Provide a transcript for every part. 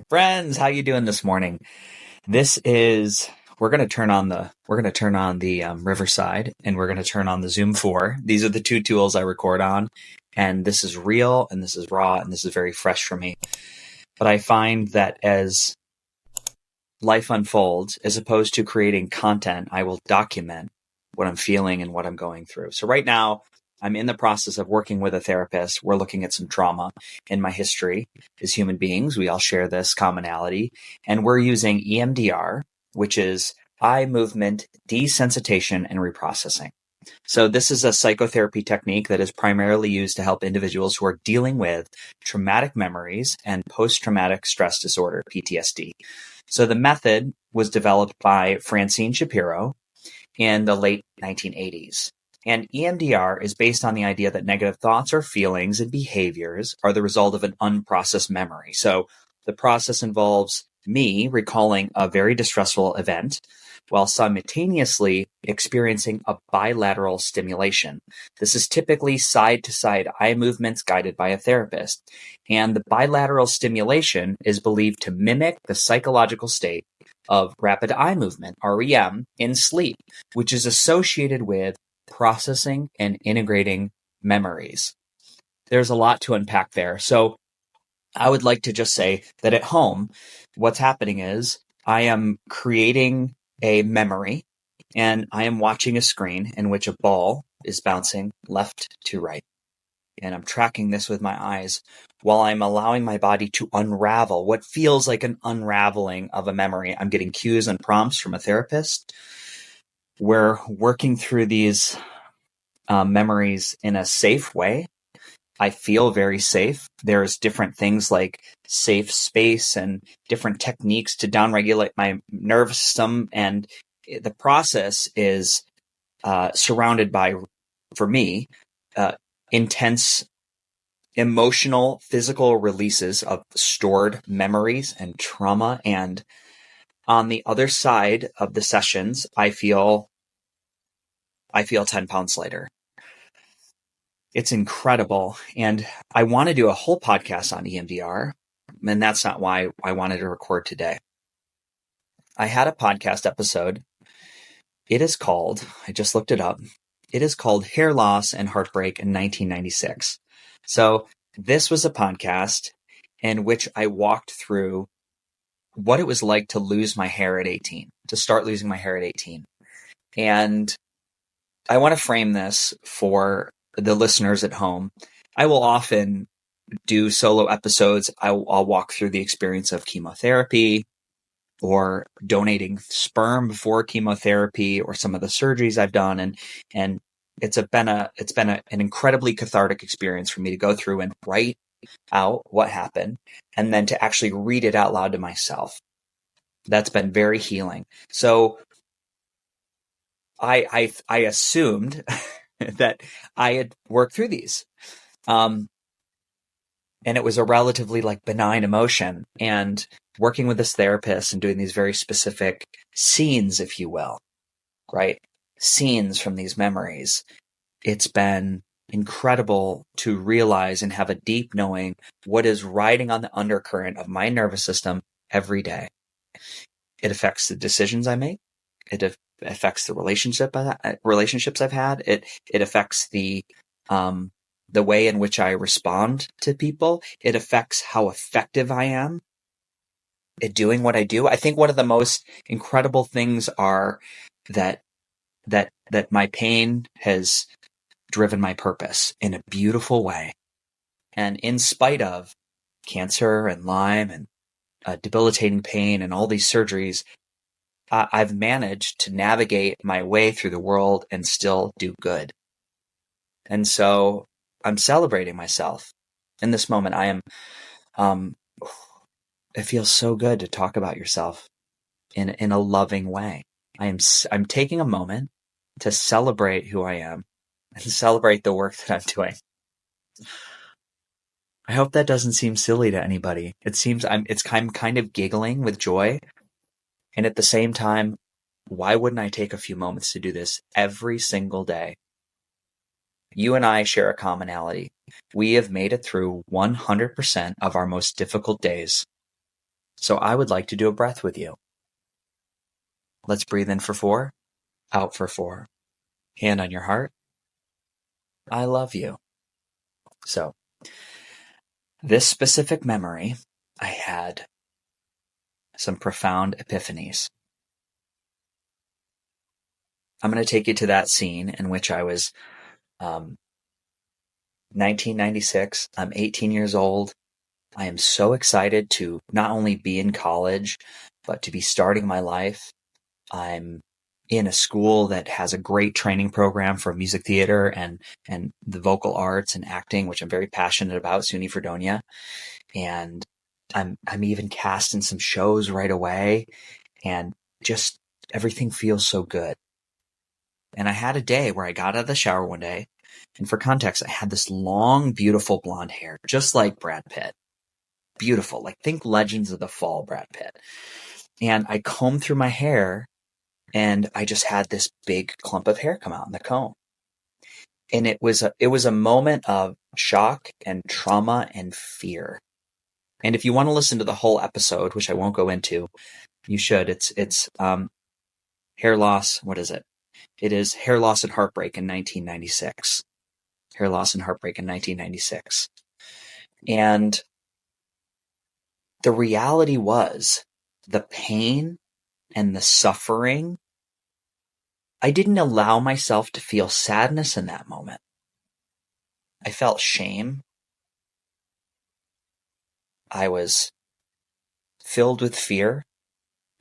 Friends, how you doing this morning? We're going to turn on the Riverside, and we're going to turn on the Zoom 4. These are the two tools I record on, and this is real and this is raw and this is very fresh for me. But I find that as life unfolds, as opposed to creating content, I will document what I'm feeling and what I'm going through. So right now, I'm in the process of working with a therapist. We're looking at some trauma in my history as human beings. We all share this commonality. And we're using EMDR, which is eye movement desensitization and reprocessing. So this is a psychotherapy technique that is primarily used to help individuals who are dealing with traumatic memories and post-traumatic stress disorder, PTSD. So the method was developed by Francine Shapiro in the late 1980s. And EMDR is based on the idea that negative thoughts or feelings and behaviors are the result of an unprocessed memory. So the process involves me recalling a very distressful event while simultaneously experiencing a bilateral stimulation. This is typically side-to-side eye movements guided by a therapist. And the bilateral stimulation is believed to mimic the psychological state of rapid eye movement, REM, in sleep, which is associated with processing and integrating memories. There's a lot to unpack there. So I would like to just say that at home, what's happening is I am creating a memory and I am watching a screen in which a ball is bouncing left to right. And I'm tracking this with my eyes while I'm allowing my body to unravel what feels like an unraveling of a memory. I'm getting cues and prompts from a therapist. We're working through these memories in a safe way. I feel very safe. There's different things like safe space and different techniques to downregulate my nervous system. And the process is surrounded by, for me, intense emotional, physical releases of stored memories and trauma. And on the other side of the sessions, I feel 10 pounds lighter. It's incredible. And I want to do a whole podcast on EMDR, and that's not why I wanted to record today. I had a podcast episode. It is called, I just looked it up. It is called Hair Loss and Heartbreak in 1996. So this was a podcast in which I walked through what it was like to lose my hair at 18, to start losing my hair at 18. And I want to frame this for the listeners at home. I will often do solo episodes. I'll walk through the experience of chemotherapy or donating sperm before chemotherapy or some of the surgeries I've done. And it's been an incredibly cathartic experience for me to go through and write out what happened and then to actually read it out loud to myself. That's been very healing. So I assumed that I had worked through these. And it was a relatively benign emotion. And working with this therapist and doing these very specific scenes, if you will, right? Scenes from these memories. It's been incredible to realize and have a deep knowing what is riding on the undercurrent of my nervous system every day. It affects the decisions I make. It affects the relationships I've had. It affects the way in which I respond to people. It affects how effective I am at doing what I do. I think one of the most incredible things are that my pain has driven my purpose in a beautiful way. And in spite of cancer and Lyme and debilitating pain and all these surgeries, I've managed to navigate my way through the world and still do good. And so I'm celebrating myself in this moment. It feels so good to talk about yourself in a loving way. I'm taking a moment to celebrate who I am and celebrate the work that I'm doing. I hope that doesn't seem silly to anybody. I'm kind of giggling with joy. And at the same time, why wouldn't I take a few moments to do this every single day? You and I share a commonality. We have made it through 100% of our most difficult days. So I would like to do a breath with you. Let's breathe in for 4, out for 4. Hand on your heart. I love you. So this specific memory, I had some profound epiphanies. I'm going to take you to that scene in which I was 1996. I'm 18 years old. I am so excited to not only be in college, but to be starting my life. I'm in a school that has a great training program for music theater and the vocal arts and acting, which I'm very passionate about, SUNY Fredonia. And I'm even cast in some shows right away, and just everything feels so good. And I had a day where I got out of the shower one day, and for context, I had this long, beautiful blonde hair, just like Brad Pitt. Beautiful, like think Legends of the Fall, Brad Pitt. And I combed through my hair, and I just had this big clump of hair come out in the comb. And it was a moment of shock and trauma and fear. And if you want to listen to the whole episode, which I won't go into, you should. It's hair loss. What is it? It is hair loss and heartbreak in 1996. Hair loss and heartbreak in 1996. And the reality was the pain and the suffering. I didn't allow myself to feel sadness in that moment. I felt shame. I was filled with fear,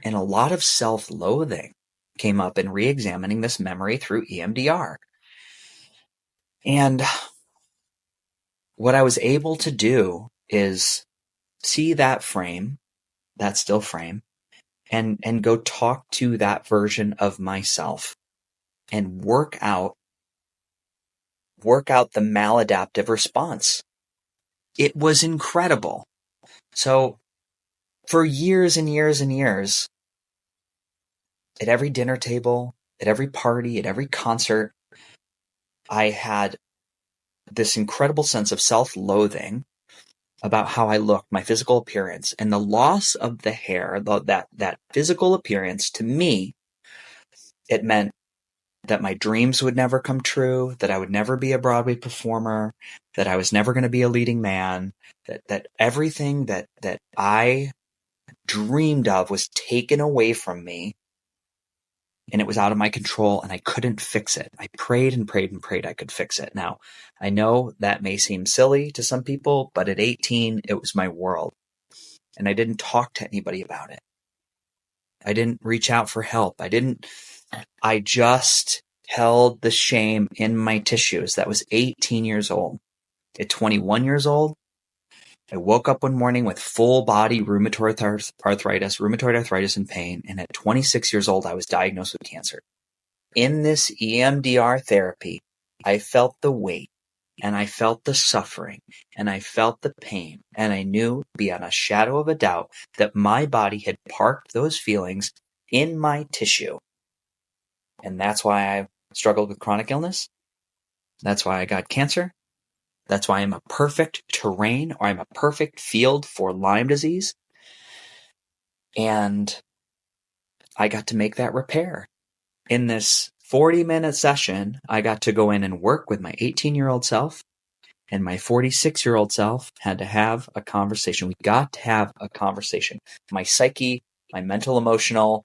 and a lot of self-loathing came up in re-examining this memory through EMDR. And what I was able to do is see that frame, that still frame, and go talk to that version of myself and work out the maladaptive response. It was incredible. So for years and years and years, at every dinner table, at every party, at every concert, I had this incredible sense of self-loathing about how I looked, my physical appearance, and the loss of the hair, that physical appearance, to me, it meant that my dreams would never come true, that I would never be a Broadway performer, that I was never going to be a leading man, that everything that I dreamed of was taken away from me, and it was out of my control, and I couldn't fix it. I prayed and prayed and prayed I could fix it. Now, I know that may seem silly to some people, but at 18, it was my world, and I didn't talk to anybody about it. I didn't reach out for help. I just held the shame in my tissues. That was 18 years old. At 21 years old, I woke up one morning with full body rheumatoid arthritis and pain. And at 26 years old, I was diagnosed with cancer. In this EMDR therapy, I felt the weight, and I felt the suffering, and I felt the pain, and I knew beyond a shadow of a doubt that my body had parked those feelings in my tissue. And that's why I struggled with chronic illness. That's why I got cancer. That's why I'm a perfect terrain, or I'm a perfect field for Lyme disease. And I got to make that repair. In this 40-minute session, I got to go in and work with my 18-year-old self, and my 46-year-old self had to have a conversation. We got to have a conversation. My psyche, my mental, emotional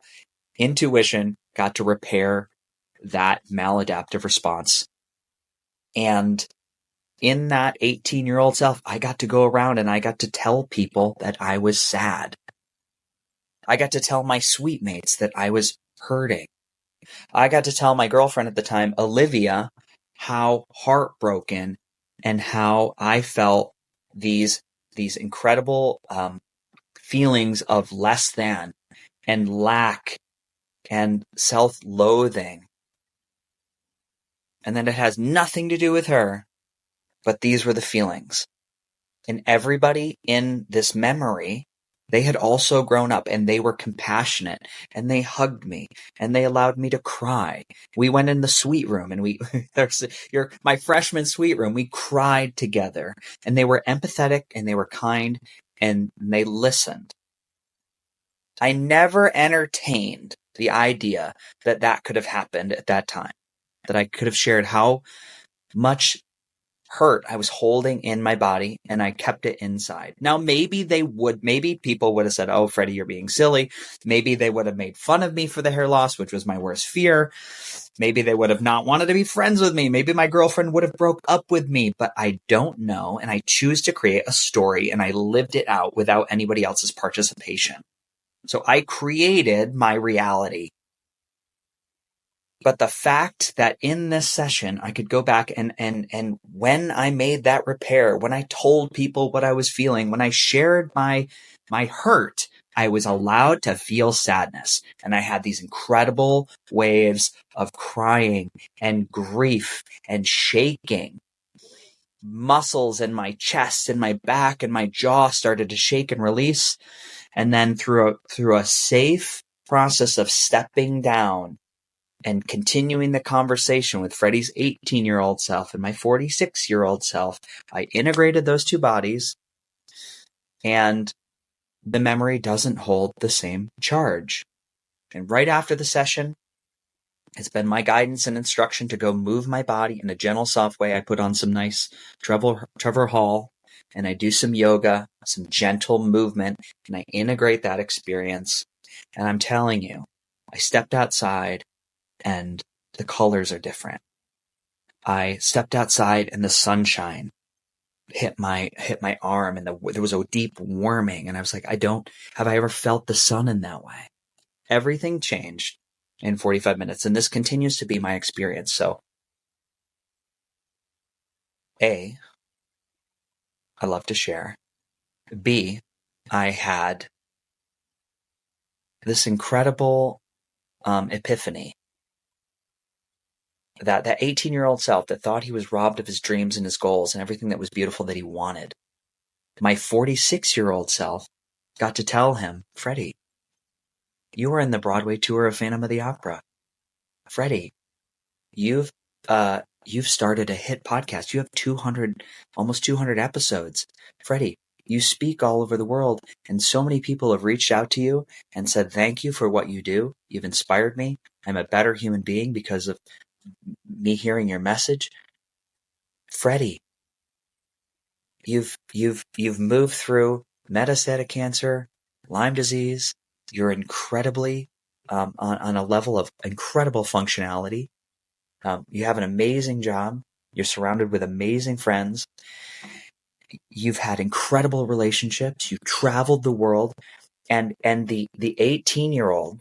intuition got to repair that maladaptive response. And in that 18-year-old self, I got to go around and I got to tell people that I was sad. I got to tell my suite mates that I was hurting. I got to tell my girlfriend at the time, Olivia, how heartbroken and how I felt these incredible feelings of less than and lack and self-loathing. And then it has nothing to do with her, but these were the feelings. And everybody in this memory, they had also grown up, and they were compassionate, and they hugged me, and they allowed me to cry. We went in the suite room, and my freshman suite room, we cried together, and they were empathetic, and they were kind, and they listened. I never entertained the idea that that could have happened at that time, that I could have shared how much hurt I was holding in my body and I kept it inside. Now, maybe people would have said, "Oh, Freddie, you're being silly." Maybe they would have made fun of me for the hair loss, which was my worst fear. Maybe they would have not wanted to be friends with me. Maybe my girlfriend would have broke up with me, but I don't know. And I choose to create a story and I lived it out without anybody else's participation. So I created my reality. But the fact that in this session, I could go back and when I made that repair, when I told people what I was feeling, when I shared my hurt, I was allowed to feel sadness. And I had these incredible waves of crying and grief and shaking. Muscles in my chest and my back and my jaw started to shake and release. And then through a safe process of stepping down and continuing the conversation with Freddie's 18-year-old self and my 46-year-old self, I integrated those two bodies, and the memory doesn't hold the same charge. And right after the session, it's been my guidance and instruction to go move my body in a gentle, soft way. I put on some nice Trevor Hall, and I do some yoga, some gentle movement, and I integrate that experience. And I'm telling you, I stepped outside, and the colors are different. I stepped outside and the sunshine hit my arm, and there was a deep warming, and I was like, have I ever felt the sun in that way? Everything changed in 45 minutes, and this continues to be my experience. So A, I love to share. B, I had this incredible epiphany that 18-year-old self that thought he was robbed of his dreams and his goals and everything that was beautiful that he wanted. My 46-year-old self got to tell him, "Freddie, you were in the Broadway tour of Phantom of the Opera. Freddie, you've started a hit podcast. You have almost 200 episodes. Freddie, you speak all over the world, and so many people have reached out to you and said thank you for what you do. You've inspired me. I'm a better human being because of me hearing your message. Freddie, you've moved through metastatic cancer, Lyme disease. You're incredibly on a level of incredible functionality. You have an amazing job. You're surrounded with amazing friends. You've had incredible relationships. You've traveled the world, and the 18-year-old,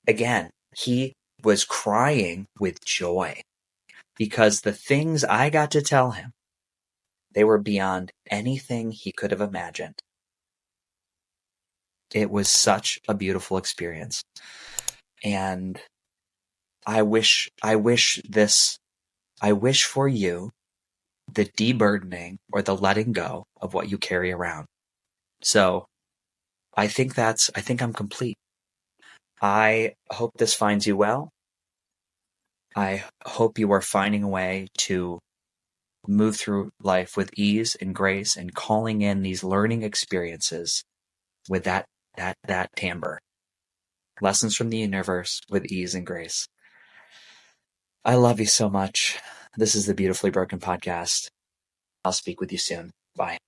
again, he was crying with joy because the things I got to tell him, they were beyond anything he could have imagined. It was such a beautiful experience. And I wish for you the deburdening or the letting go of what you carry around. So I think I'm complete. I hope this finds you well. I hope you are finding a way to move through life with ease and grace and calling in these learning experiences with that timbre. Lessons from the universe with ease and grace. I love you so much. This is the Beautifully Broken podcast. I'll speak with you soon. Bye.